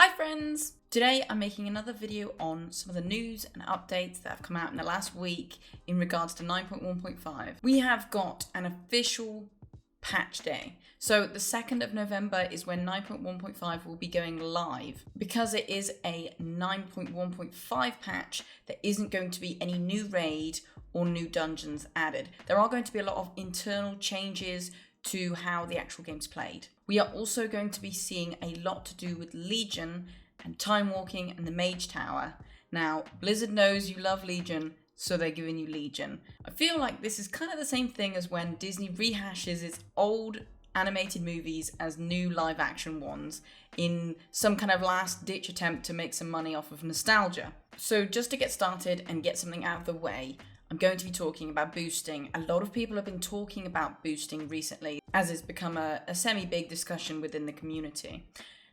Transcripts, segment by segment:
Hi friends! Today I'm making another video on some of the news and updates that have come out in the last week in regards to 9.1.5. We have got an official patch day. So the 2nd of November is when 9.1.5 will be going live. Because it is a 9.1.5 patch, there isn't going to be any new raid or new dungeons added. There are going to be a lot of internal changes to how the actual game's played. We are also going to be seeing a lot to do with Legion and Timewalking and the Mage Tower. Now, Blizzard knows you love Legion, so they're giving you Legion. I feel like this is kind of the same thing as when Disney rehashes its old animated movies as new live action ones in some kind of last ditch attempt to make some money off of nostalgia. So just to get started and get something out of the way, I'm going to be talking about boosting. A lot of people have been talking about boosting recently, as it's become a semi-big discussion within the community.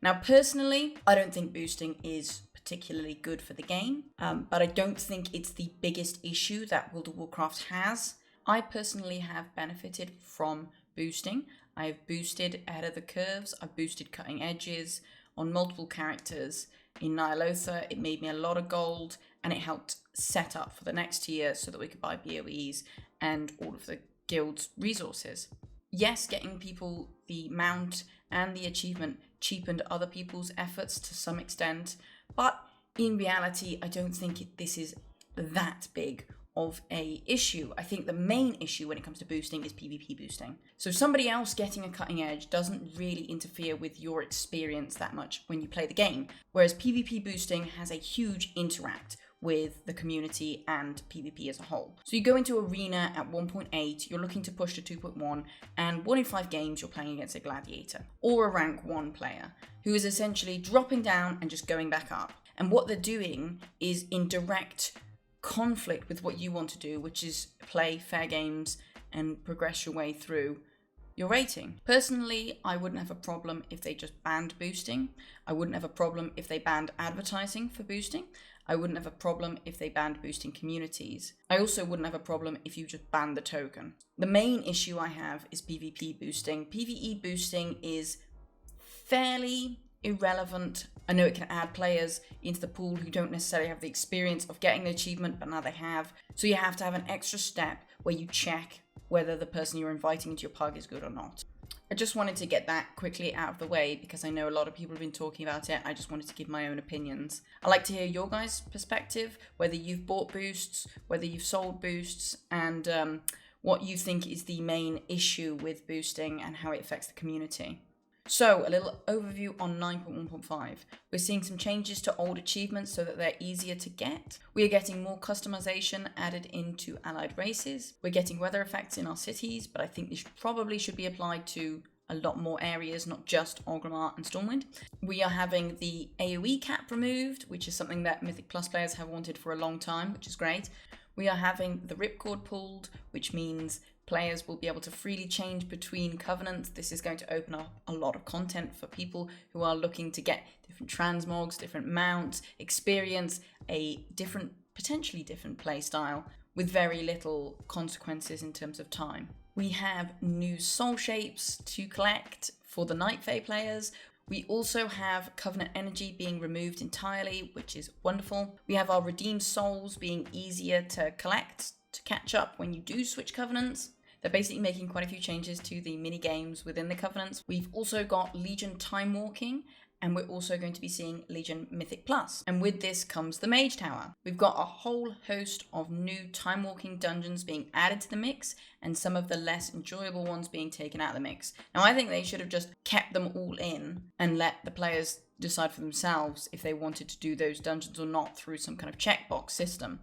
Now, personally, I don't think boosting is particularly good for the game, but I don't think it's the biggest issue that World of Warcraft has. I personally have benefited from boosting. I've boosted ahead of the curves, I've boosted cutting edges on multiple characters. In Nyalotha, it made me a lot of gold, and it helped set up for the next tier so that we could buy BOEs and all of the guild's resources. Yes, getting people the mount and the achievement cheapened other people's efforts to some extent, but in reality, I don't think this is that big of a issue. I think the main issue when it comes to boosting is PvP boosting. So somebody else getting a cutting edge doesn't really interfere with your experience that much when you play the game, whereas PvP boosting has a huge interact with the community and PvP as a whole. So you go into Arena at 1.8, you're looking to push to 2.1, and 1 in 5 games you're playing against a gladiator or a rank 1 player who is essentially dropping down and just going back up. And what they're doing is in direct conflict with what you want to do, which is play fair games and progress your way through your rating. Personally, I wouldn't have a problem if they just banned boosting. I wouldn't have a problem if they banned advertising for boosting. I wouldn't have a problem if they banned boosting communities. I also wouldn't have a problem if you just banned the token. The main issue I have is PvP boosting. PvE boosting is fairly irrelevant. I know it can add players into the pool who don't necessarily have the experience of getting the achievement, but now they have. So you have to have an extra step where you check whether the person you're inviting into your party is good or not. I just wanted to get that quickly out of the way because I know a lot of people have been talking about it. I just wanted to give my own opinions. I'd like to hear your guys' perspective, whether you've bought boosts, whether you've sold boosts, and what you think is the main issue with boosting and how it affects the community. So, a little overview on 9.1.5. We're seeing some changes to old achievements so that they're easier to get. We are getting more customization added into allied races. We're getting weather effects in our cities, but I think this probably should be applied to a lot more areas, not just Orgrimmar and Stormwind. We are having the AoE cap removed, which is something that Mythic Plus players have wanted for a long time, which is great. We are having the ripcord pulled, which means players will be able to freely change between covenants. This is going to open up a lot of content for people who are looking to get different transmogs, different mounts, experience a different, potentially different play style with very little consequences in terms of time. We have new soul shapes to collect for the Night Fae players. We also have Covenant Energy being removed entirely, which is wonderful. We have our Redeemed Souls being easier to collect to catch up when you do switch Covenants. They're basically making quite a few changes to the mini games within the Covenants. We've also got Legion Timewalking, and we're also going to be seeing Legion Mythic Plus. And with this comes the Mage Tower. We've got a whole host of new Timewalking dungeons being added to the mix, and some of the less enjoyable ones being taken out of the mix. Now, I think they should have just kept them all in and let the players decide for themselves if they wanted to do those dungeons or not through some kind of checkbox system.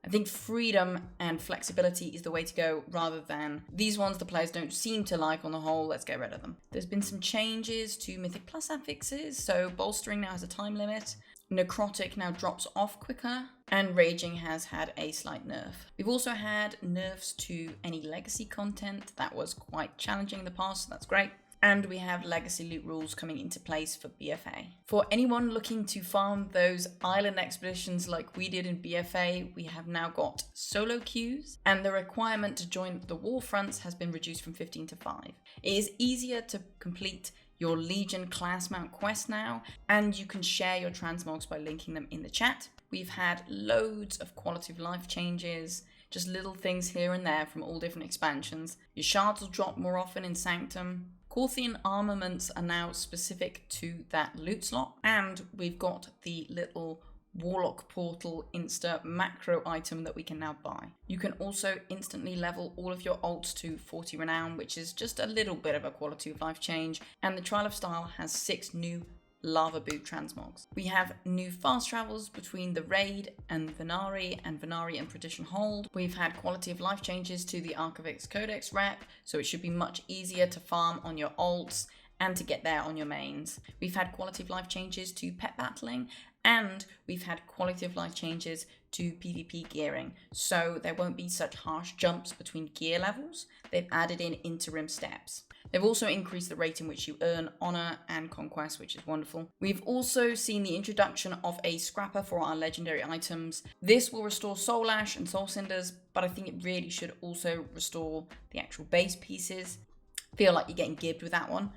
I think freedom and flexibility is the way to go rather than these ones the players don't seem to like on the whole, let's get rid of them. There's been some changes to Mythic Plus affixes, so bolstering now has a time limit, necrotic now drops off quicker, and raging has had a slight nerf. We've also had nerfs to any legacy content that was quite challenging in the past, so that's great. And we have legacy loot rules coming into place for BFA. For anyone looking to farm those island expeditions like we did in BFA, we have now got solo queues, and the requirement to join the war fronts has been reduced from 15 to 5. It is easier to complete your Legion class mount quest now, and you can share your transmogs by linking them in the chat. We've had loads of quality of life changes, just little things here and there from all different expansions. Your shards will drop more often in Sanctum. Corthian armaments are now specific to that loot slot, and we've got the little Warlock Portal Insta macro item that we can now buy. You can also instantly level all of your alts to 40 renown, which is just a little bit of a quality of life change, and the Trial of Style has 6 new Lava Boot transmogs. We have new fast travels between the Raid and Venari and Perdition Hold. We've had quality of life changes to the Archivix Codex rep, so it should be much easier to farm on your alts and to get there on your mains. We've had quality of life changes to pet battling, and we've had quality of life changes to PvP gearing, so there won't be such harsh jumps between gear levels. They've added in interim steps. They've also increased the rate in which you earn honor and conquest, which is wonderful. We've also seen the introduction of a scrapper for our legendary items. This will restore Soul Ash and Soul Cinders, but I think it really should also restore the actual base pieces. Feel like you're getting gibbed with that one.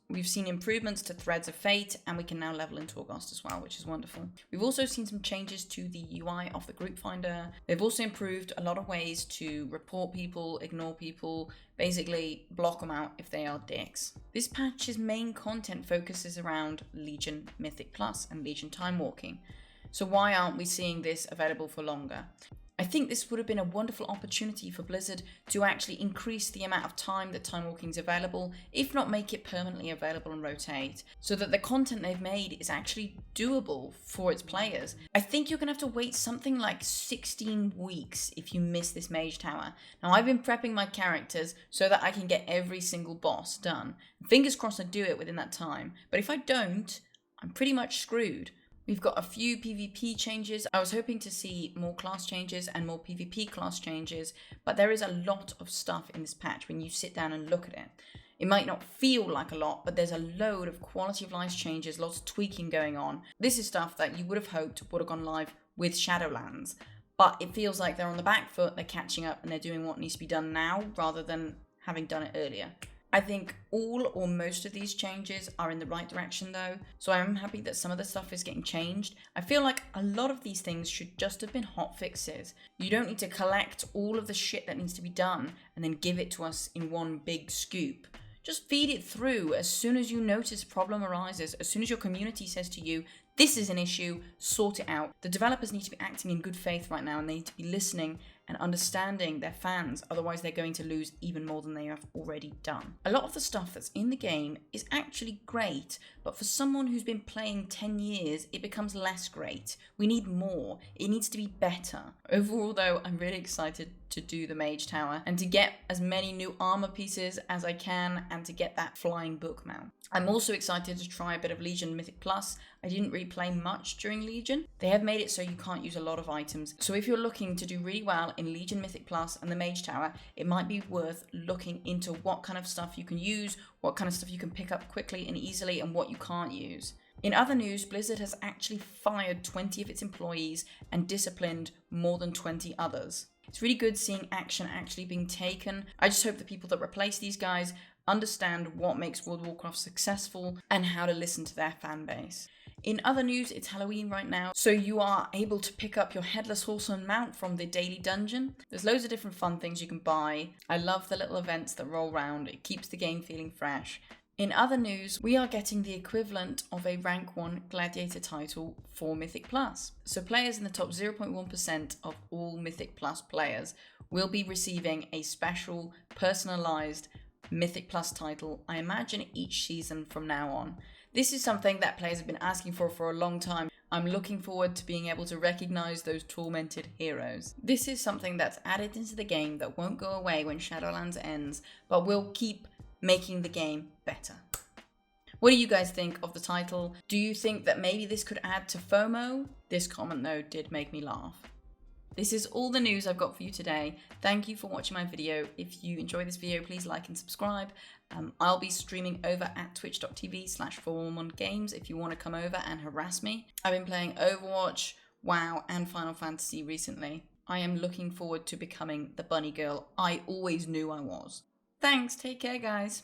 We've seen improvements to Threads of Fate, and we can now level in Torghast as well, which is wonderful. We've also seen some changes to the UI of the group finder. They've also improved a lot of ways to report people, ignore people, basically block them out if they are dicks. This patch's main content focuses around Legion Mythic Plus and Legion Timewalking. So why aren't we seeing this available for longer? I think this would have been a wonderful opportunity for Blizzard to actually increase the amount of time that Timewalking is available, if not make it permanently available and rotate, so that the content they've made is actually doable for its players. I think you're going to have to wait something like 16 weeks if you miss this Mage Tower. Now, I've been prepping my characters so that I can get every single boss done. Fingers crossed I do it within that time, but if I don't, I'm pretty much screwed. We've got a few PvP changes. I was hoping to see more class changes and more PvP class changes, but there is a lot of stuff in this patch when you sit down and look at it. It might not feel like a lot, but there's a load of quality of life changes, lots of tweaking going on. This is stuff that you would have hoped would have gone live with Shadowlands, but it feels like they're on the back foot, they're catching up, and they're doing what needs to be done now rather than having done it earlier. I think all or most of these changes are in the right direction though, so I'm happy that some of the stuff is getting changed. I feel like a lot of these things should just have been hot fixes. You don't need to collect all of the shit that needs to be done and then give it to us in one big scoop. Just feed it through as soon as you notice a problem arises, as soon as your community says to you, this is an issue, sort it out. The developers need to be acting in good faith right now, and they need to be listening and understanding their fans, otherwise they're going to lose even more than they have already done. A lot of the stuff that's in the game is actually great, but for someone who's been playing 10 years, it becomes less great. We need more. It needs to be better. Overall though, I'm really excited to do the Mage Tower and to get as many new armor pieces as I can and to get that flying book mount. I'm also excited to try a bit of Legion Mythic Plus. I didn't really play much during Legion. They have made it so you can't use a lot of items. So if you're looking to do really well in Legion Mythic Plus and the Mage Tower, it might be worth looking into what kind of stuff you can use, what kind of stuff you can pick up quickly and easily, and what you can't use. In other news, Blizzard has actually fired 20 of its employees and disciplined more than 20 others. It's really good seeing action actually being taken. I just hope the people that replace these guys understand what makes World of Warcraft successful and how to listen to their fan base. In other news, it's Halloween right now, so you are able to pick up your Headless Horseman mount from the daily dungeon. There's loads of different fun things you can buy. I love the little events that roll around. It keeps the game feeling fresh. In other news, we are getting the equivalent of a rank 1 gladiator title for Mythic Plus. So players in the top 0.1% of all Mythic Plus players will be receiving a special personalized Mythic Plus title, I imagine each season from now on. This is something that players have been asking for a long time. I'm looking forward to being able to recognize those tormented heroes. This is something that's added into the game that won't go away when Shadowlands ends, but will keep making the game better. What do you guys think of the title? Do you think that maybe this could add to FOMO? This comment though did make me laugh. This is all the news I've got for you today. Thank you for watching my video. If you enjoy this video, please like and subscribe. I'll be streaming over at twitch.tv/411games if you want to come over and harass me. I've been playing Overwatch, WoW, and Final Fantasy recently. I am looking forward to becoming the bunny girl I always knew I was. Thanks, take care guys.